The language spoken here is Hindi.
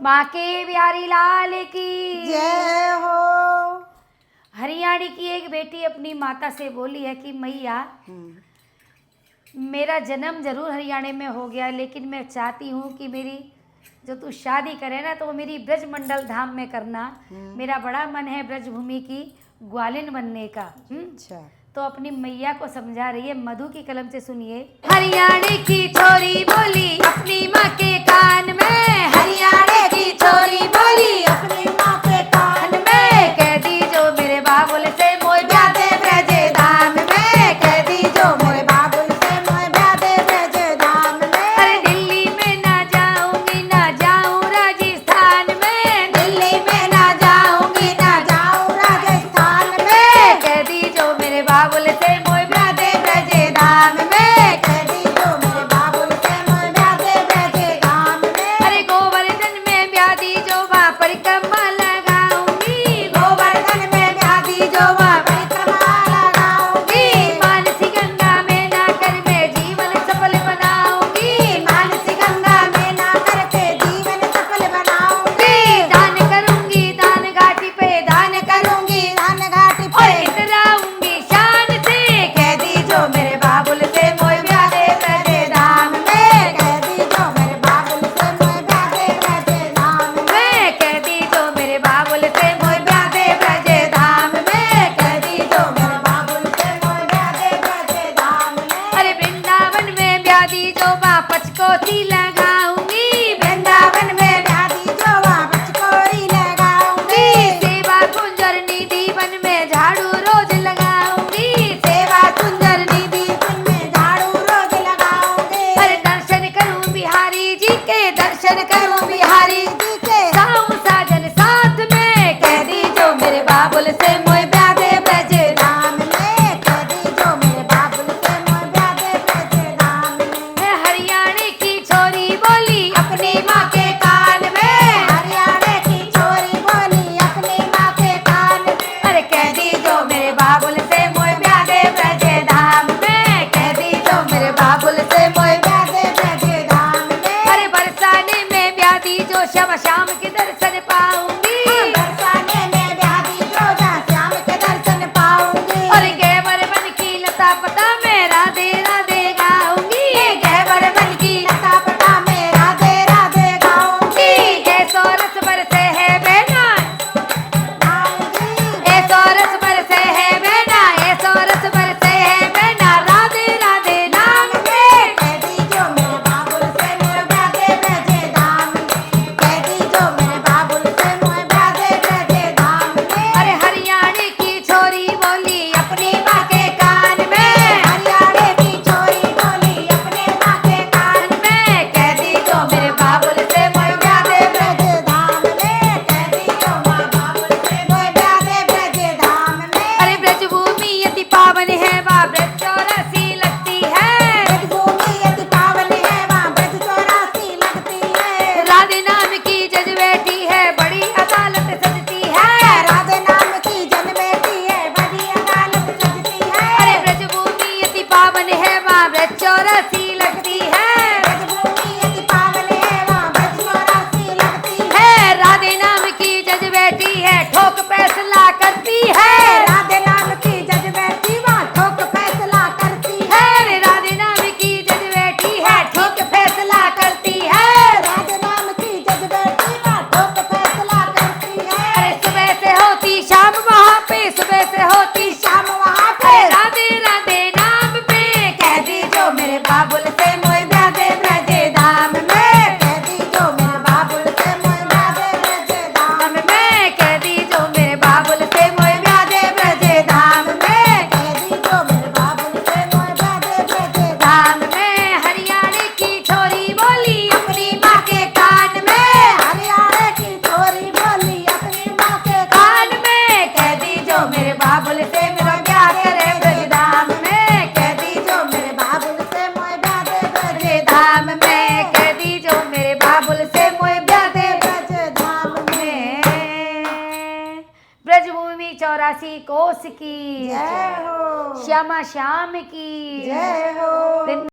बांके बिहारी लाल की जय हो। हरियाणी की एक बेटी अपनी माता से बोली है कि मैया मेरा जन्म जरूर हरियाणा में हो गया, लेकिन मैं चाहती हूँ कि मेरी जो तू शादी करे ना तो वो मेरी ब्रजमंडल धाम में करना। मेरा बड़ा मन है ब्रजभूमि की ग्वालिन बनने का। अच्छा, तो अपनी मैया को समझा रही है, मधु की कलम से सुनिए। हरियाणा की छोरी बोली अपनी माँ के कान में, हरियाणा की छोरी बोली अपनी माँ के कान में, कह दी जो मेरे बाबुल से मोय ब्यादे ब्रज धाम में, कह दी जो मोरे बाबुल से मोय ब्यादे ब्रज धाम में। अरे दिल्ली में ना जाऊंगी ना जाऊं राजस्थान में, दिल्ली में ना जाऊंगी ना जाऊं राजस्थान में, कह दी जो मेरे बाबुल से मोय ब्यादे ब्रज धाम में, कह दी जो मेरे बाबुल से मोय ब्यादे ब्रज धाम में। अरे गोवर्धन में ब्यादी जो वहाँ परिक्रमा लगाऊंगी, गोवर्धन में ब्यादी जो वहाँ परिक्रमा लगाऊंगी, मानसी गंगा में ना कर मैं जीवन सफल बनाऊंगी, मानसी गंगा में ना करके जीवन सफल बनाऊंगी, दान करूंगी दान घाटी पे दान करूंगी धान घाटी पे, और इतराऊंगी शान से, कह दी जो मेरे बाबुल से मोय ब्यादे ब्रज धाम में, कह दी जो मेरे बाबुल से मोय ब्यादे ब्रज धाम में, कह दी जो मेरे बाबुल से मोय ब्यादे ब्रज धाम में, कह दी जो मेरे बाबुल से मोय ब्यादे ब्रज धाम में। अरे वृंदावन में ब्यादी जो वहाँ पचकोती लगाऊंगी, वृंदावन में ब्यादी जो वहाँ पचकोरी लगाऊंगी, सेवा कुंजर निधि वन में झाड़ू रोज लगाऊंगी, सेवा सुंदर निधि वन में झाड़ू रोज लगाऊंगी, अरे दर्शन करूं बिहारी जी के, दर्शन करूं बिहारी जी के साऊं साजन साथ में, कह दी जो मेरे बाबुल से मोय ब्यादे ब्रज धाम में, कह दी जो मेरे बाबुल से मोय ब्यादे ब्रज धाम में। मैं हरियाणा की छोरी बोली अपनी माँ के कान में, हरियाणा की छोरी बोली अपनी माँ के कान में, अरे कह दी जो मेरे बाबुल से मोय ब्यादे ब्रज धाम में, कह दी जो मेरे बाबुल से मोय ब्यादे ब्रज धाम में। अरे बरसाने में ब्यादी जो श्याम शाम के दर्शन पाऊंगी, बरसाने में ब्यादी जो जहाँ श्याम के दर्शन पाऊंगी, और गैबर बन की लता पता में राधे राधे गाऊंगी, गहवर बन की लता पटा में राधे राधे गाऊंगी, ऐसो रस बरसे है बेना, गाऊंगी। ऐसो रस बरसे है बेना, ऐसो रस बरसे है बेना, राधे राधे नाम में, कह दी जो मेरे बाबुल से मोय ब्यादे ब्रज धाम में, कह दी जो मेरे बाबुल से मोय ब्यादे ब्रज धाम में। अरे हरियाणा की छोरी बोली अपनी माँ के कान में, हरियाणा की छोरी बोली अपने माँ के कान में कह दी जो मेरे बाबुल से मोय ब्यादे ब्रज धाम में, कह दी जो माँ बाबुल से मोय ब्यादे ब्रज धाम में। अरे ब्रजभूमि अति पावन है वहाँ ब्रज चौरासी लगती है, ब्रजभूमि अति पावन है वहाँ ब्रज चौरासी लगती है, राधे नाम की जज बैठी है बड़ी अदालत सजती है, राधे नाम की जन बेटी है बड़ी अदालत सजती है, अरे ब्रजभूमि अति पावन है वहाँ ब्रज चौरासी लगती है, ब्रजभूमि अति पावन है वहाँ ब्रज चौरासी लगती है, राधे नाम की जज बैठी है ठोक फैसला करती है, राधे नाम की जज बेटी वहाँ ठोक फैसला करती है, है राधे नाम की जज बैठी है ठोक फैसला करती है, राधे नाम की जज बेटी वहाँ ठोक फैसला करती है। अरे सुबह से होती शाम वहाँ पे, सुबह से होती शाम वहाँ पे राधे राधे नाम पे, कह दी जो मेरे बाबुल से मोय ब्यादे ब्रज धाम में, कह दी जो मेरे बाबुल से मोय ब्यादे ब्रज धाम में, कह दी जो मेरे बाबुल से मोय ब्यादे ब्रज धाम में, कह दी जो मेरे बाबुल से मोय ब्यादे ब्रज धाम में हरियाणा की छोरी बोली अपनी माँ के कान में, हरियाणा की छोरी बोली अपनी माँ के कान में, कह दी जो मेरे बाबुल से मेरा ब्याह करे ब्रज धाम में, कह दी जो मेरे बाबुल से मोय ब्यादे ब्रज ब्रज धाम में, कह दी जो मेरे बाबुल से मोय ब्यादे ब्रज धाम में। में। ब्रजभूमि 84 कोस की जय हो, श्यामा श्याम की जय हो।